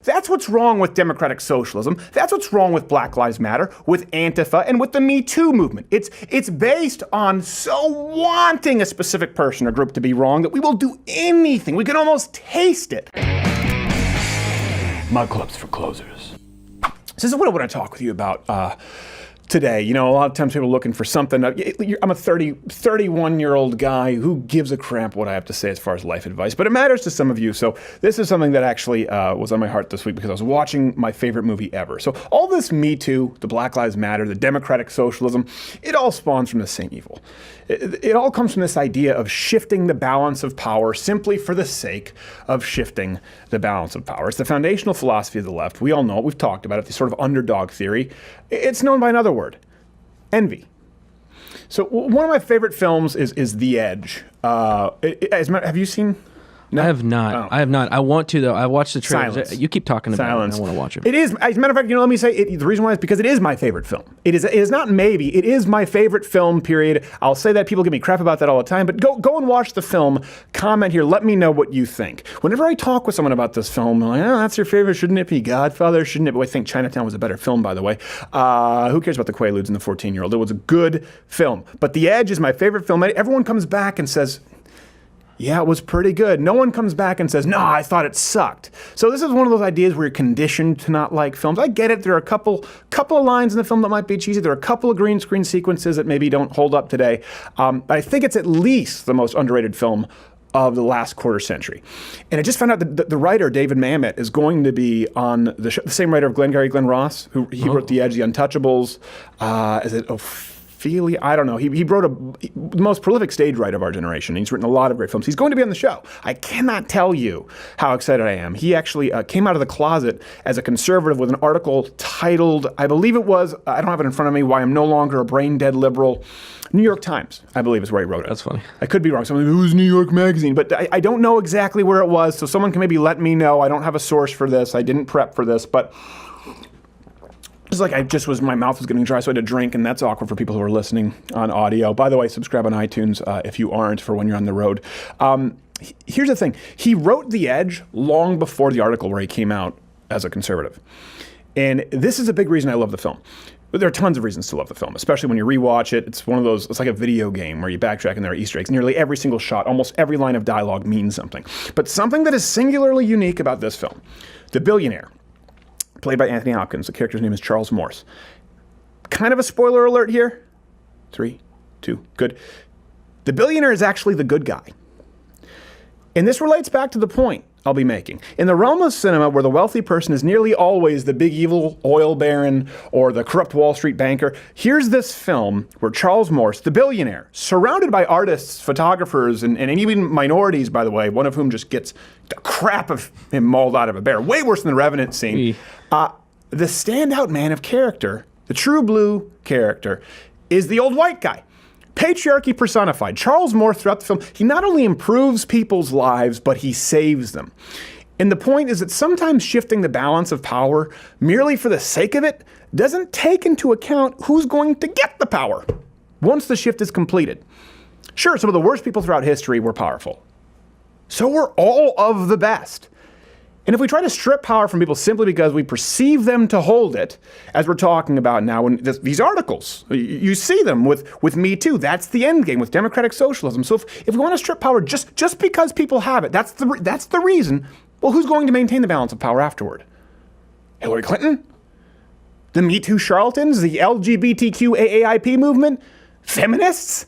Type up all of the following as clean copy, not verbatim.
That's what's wrong with democratic socialism. That's what's wrong with Black Lives Matter, with Antifa, and with the Me Too movement. It's based on so wanting a specific person or group to be wrong that we will do anything. We can almost taste it. Mug clubs for closers. This is what I want to talk with you about today. You know, a lot of times people are looking for something. I'm a 31-year-old guy. Who gives a crap what I have to say as far as life advice? But it matters to some of you. So this is something that actually was on my heart this week because I was watching my favorite movie ever. So all this Me Too, the Black Lives Matter, the democratic socialism, it all spawns from the same evil. It all comes from this idea of shifting the balance of power simply for the sake of shifting the balance of power. It's the foundational philosophy of the left. We all know it. We've talked about it, the sort of underdog theory. It's known by another word, envy. So one of my favorite films is The Edge. Have you seen? No? I have not. Oh. I have not. I want to, though. I watched the trailer. Silence. You keep talking about Silence. it. I want to watch it. It is, as a matter of fact, let me say, the reason why is because it is my favorite film. It is not maybe. It is my favorite film, period. I'll say that. People give me crap about that all the time. But go and watch the film. Comment here. Let me know what you think. Whenever I talk with someone about this film, I'm like, oh, that's your favorite. Shouldn't it be Godfather? Shouldn't it? Well, I think Chinatown was a better film, by the way. Who cares about the Quaaludes and the 14-year-old? It was a good film. But The Edge is my favorite film. Everyone comes back and says, yeah, it was pretty good. No one comes back and says, no, I thought it sucked. So this is one of those ideas where you're conditioned to not like films. I get it. There are a couple of lines in the film that might be cheesy. There are a couple of green screen sequences that maybe don't hold up today. But I think it's at least the most underrated film of the last quarter century. And I just found out that the writer, David Mamet, is going to be on the show, the same writer of Glengarry Glen Ross, who he wrote The Edge, The Untouchables. Is it Ophelia? I don't know. He wrote the most prolific stage writer of our generation. He's written a lot of great films. He's going to be on the show. I cannot tell you how excited I am. He actually came out of the closet as a conservative with an article titled, I believe it was, I don't have it in front of me, Why I'm No Longer a Brain Dead Liberal. New York Times, I believe, is where he wrote it. That's funny. I could be wrong. Someone, it was New York Magazine, but I don't know exactly where it was, so someone can maybe let me know. I don't have a source for this. I didn't prep for this, but it's like my mouth was getting dry, so I had to drink, and that's awkward for people who are listening on audio. By the way, subscribe on iTunes if you aren't, for when you're on the road. Here's the thing. He wrote The Edge long before the article where he came out as a conservative. And this is a big reason I love the film. There are tons of reasons to love the film, especially when you rewatch it. It's one of those, it's like a video game where you backtrack and there are Easter eggs. Nearly every single shot, almost every line of dialogue means something. But something that is singularly unique about this film, the billionaire, played by Anthony Hopkins, the character's name is Charles Morse. Kind of a spoiler alert here. 3, 2, good. The billionaire is actually the good guy. And this relates back to the point I'll be making. In the realm of cinema where the wealthy person is nearly always the big evil oil baron or the corrupt Wall Street banker, here's this film where Charles Morse, the billionaire, surrounded by artists, photographers, and even minorities, by the way, one of whom just gets the crap of him mauled out of a bear, way worse than the Revenant scene. The standout man of character, the true blue character, is the old white guy. Patriarchy personified. Charles Morse, throughout the film, he not only improves people's lives, but he saves them. And the point is that sometimes shifting the balance of power merely for the sake of it doesn't take into account who's going to get the power once the shift is completed. Sure, some of the worst people throughout history were powerful. So were all of the best. And if we try to strip power from people simply because we perceive them to hold it, as we're talking about now in these articles, you see them with Me Too. That's the end game with democratic socialism. So if we want to strip power just because people have it, that's the reason, well, who's going to maintain the balance of power afterward? Hillary Clinton? The Me Too charlatans? The LGBTQ AAIP movement? Feminists?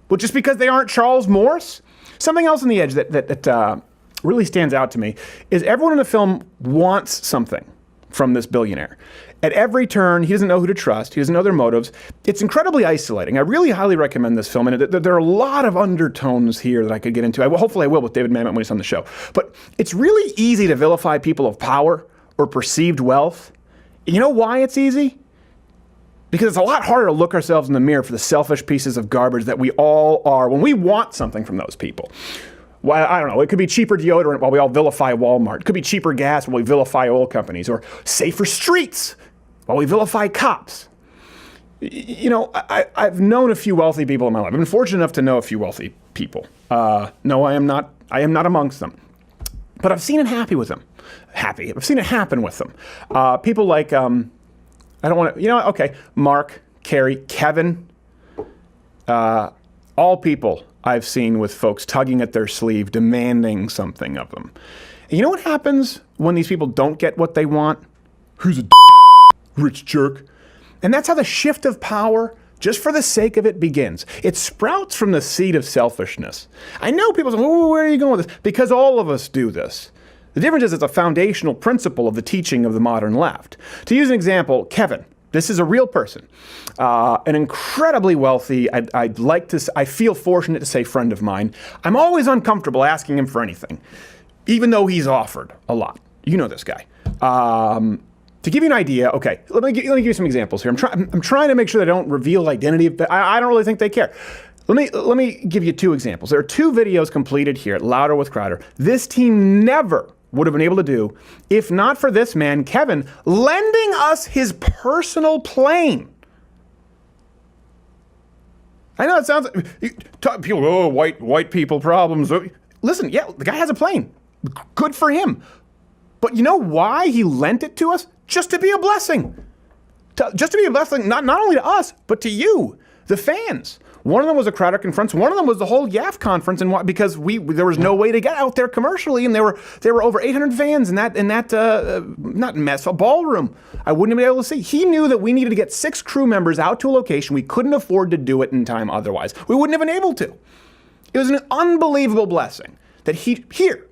Well, just because they aren't Charles Morse? Something else on The Edge that really stands out to me is everyone in the film wants something from this billionaire. At every turn, he doesn't know who to trust. He doesn't know their motives. It's incredibly isolating. I really highly recommend this film. And there are a lot of undertones here that I could get into. Hopefully I will with David Mamet when he's on the show. But it's really easy to vilify people of power or perceived wealth. You know why it's easy? Because it's a lot harder to look ourselves in the mirror for the selfish pieces of garbage that we all are when we want something from those people. Well, I don't know, it could be cheaper deodorant while we all vilify Walmart. It could be cheaper gas while we vilify oil companies, or safer streets while we vilify cops. You know, I've known a few wealthy people in my life. I've been fortunate enough to know a few wealthy people. No, I am not amongst them. But I've seen and happy with them. happy. I've seen it happen with them. People like, I don't want to, you know what? Okay, Mark, Carrie, Kevin, all people I've seen with folks tugging at their sleeve, demanding something of them. And you know what happens when these people don't get what they want? Who's a rich jerk? And that's how the shift of power, just for the sake of it, begins. It sprouts from the seed of selfishness. I know people say, oh, where are you going with this? Because all of us do this. The difference is it's a foundational principle of the teaching of the modern left. To use an example, Kevin. This is a real person, an incredibly wealthy, I feel fortunate to say friend of mine. I'm always uncomfortable asking him for anything, even though he's offered a lot. You know this guy. To give you an idea, okay, let me give you some examples here. I'm trying to make sure that I don't reveal identity, but I don't really think they care. Let me give you 2 examples. There are 2 videos completed here at Louder with Crowder. This team never would have been able to do if not for this man, Kevin, lending us his personal plane. I know it sounds people, oh, white people problems. Listen, yeah, the guy has a plane. Good for him. But you know why he lent it to us? Just to be a blessing. Just to be a blessing, not only to us, but to you, the fans. One of them was a Crowder conference. One of them was the whole YAF conference, and because there was no way to get out there commercially, and there were over 800 fans in that not mess, a ballroom. I wouldn't have been able to see. He knew that we needed to get 6 crew members out to a location. We couldn't afford to do it in time otherwise. We wouldn't have been able to. It was an unbelievable blessing that here.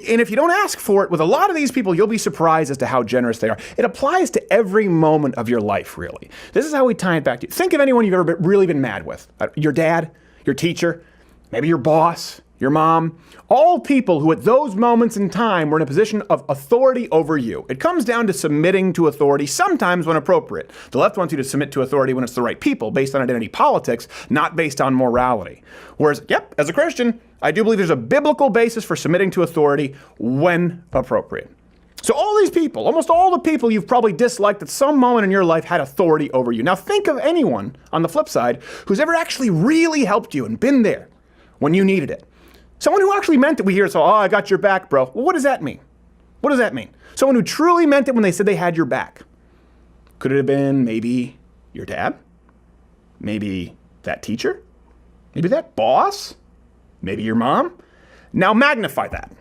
And if you don't ask for it with a lot of these people, you'll be surprised as to how generous they are. It applies to every moment of your life, really. This is how we tie it back to you. Think of anyone you've ever really been mad with. Your dad, your teacher, maybe your boss, your mom. All people who at those moments in time were in a position of authority over you. It comes down to submitting to authority, sometimes when appropriate. The left wants you to submit to authority when it's the right people, based on identity politics, not based on morality. Whereas, yep, as a Christian, I do believe there's a biblical basis for submitting to authority when appropriate. So all these people, almost all the people you've probably disliked at some moment in your life had authority over you. Now think of anyone on the flip side who's ever actually really helped you and been there when you needed it. Someone who actually meant it. We hear, so, oh, I got your back, bro. Well, what does that mean? What does that mean? Someone who truly meant it when they said they had your back. Could it have been maybe your dad? Maybe that teacher? Maybe that boss? Maybe your mom? Now magnify that.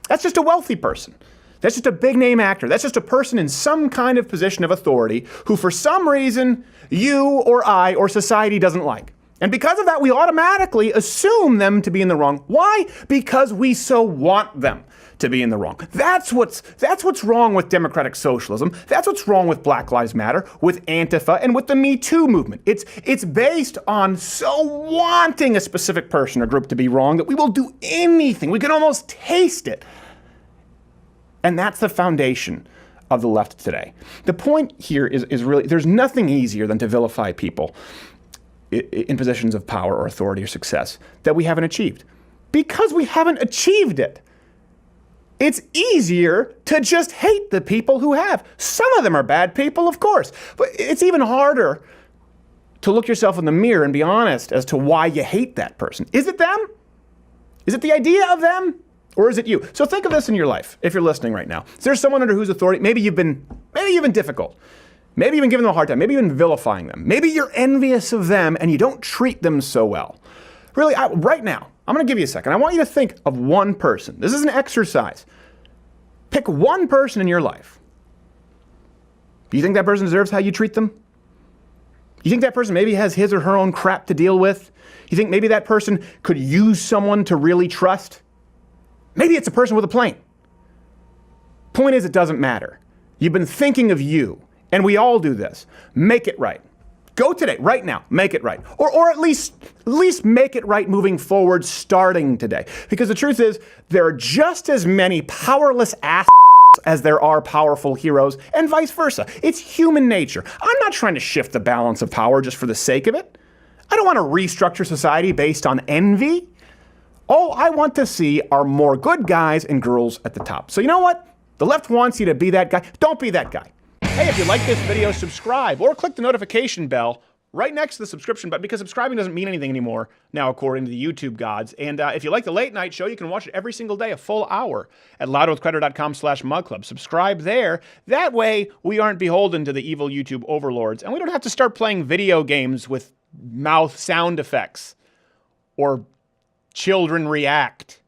That's just a wealthy person. That's just a big name actor. That's just a person in some kind of position of authority who for some reason you or I or society doesn't like. And because of that, we automatically assume them to be in the wrong. Why? Because we so want them to be in the wrong. That's what's wrong with democratic socialism. That's what's wrong with Black Lives Matter, with Antifa, and with the Me Too movement. It's based on so wanting a specific person or group to be wrong that we will do anything. We can almost taste it. And that's the foundation of the left today. The point here is really, there's nothing easier than to vilify people in positions of power or authority or success that we haven't achieved. Because we haven't achieved it. It's easier to just hate the people who have. Some of them are bad people, of course. But it's even harder to look yourself in the mirror and be honest as to why you hate that person. Is it them? Is it the idea of them? Or is it you? So think of this in your life, if you're listening right now. Is there someone under whose authority, maybe you've been difficult. Maybe you've been giving them a hard time. Maybe you've been vilifying them. Maybe you're envious of them and you don't treat them so well. Really, right now, I'm going to give you a second. I want you to think of one person. This is an exercise. Pick one person in your life. Do you think that person deserves how you treat them? You think that person maybe has his or her own crap to deal with? You think maybe that person could use someone to really trust? Maybe it's a person with a plane. Point is, it doesn't matter. You've been thinking of you. And we all do this. Make it right. Go today, right now, make it right. Or at least make it right moving forward, starting today. Because the truth is, there are just as many powerless assholes as there are powerful heroes, and vice versa. It's human nature. I'm not trying to shift the balance of power just for the sake of it. I don't want to restructure society based on envy. All I want to see are more good guys and girls at the top. So you know what? The left wants you to be that guy. Don't be that guy. Hey, if you like this video, subscribe or click the notification bell right next to the subscription button, because subscribing doesn't mean anything anymore now, according to the YouTube gods. And if you like the late night show, you can watch it every single day, a full hour, at loudonwithcreditor.com/mugclub. Subscribe there. That way, we aren't beholden to the evil YouTube overlords, and we don't have to start playing video games with mouth sound effects or children react.